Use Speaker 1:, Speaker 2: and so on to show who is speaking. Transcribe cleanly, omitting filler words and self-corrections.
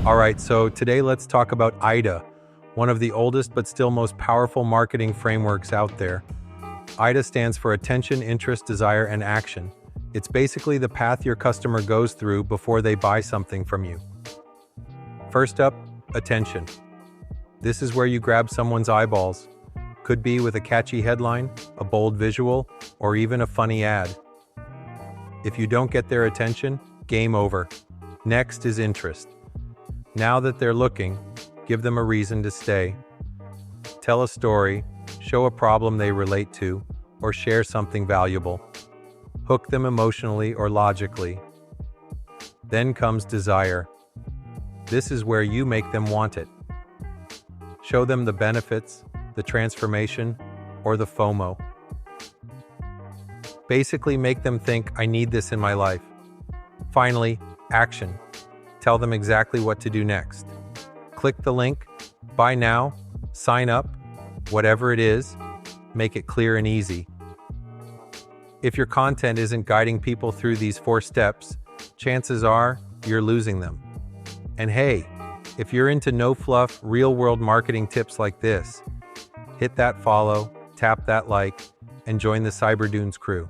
Speaker 1: All right, so today let's talk about AIDA, one of the oldest but still most powerful marketing frameworks out there. AIDA stands for Attention, Interest, Desire, and Action. It's basically the path your customer goes through before they buy something from you. First up, attention. This is where you grab someone's eyeballs. Could be with a catchy headline, a bold visual, or even a funny ad. If you don't get their attention, game over. Next is interest. Now that they're looking, give them a reason to stay. Tell a story, show a problem they relate to, or share something valuable. Hook them emotionally or logically. Then comes desire. This is where you make them want it. Show them the benefits, the transformation, or the FOMO. Basically make them think, I need this in my life. Finally, action. Tell them exactly what to do next. Click the link, buy now, sign up, whatever it is, make it clear and easy. If your content isn't guiding people through these 4 steps, chances are you're losing them. And hey, if you're into no-fluff, real-world marketing tips like this, hit that follow, tap that like, and join the Cyberdunes crew.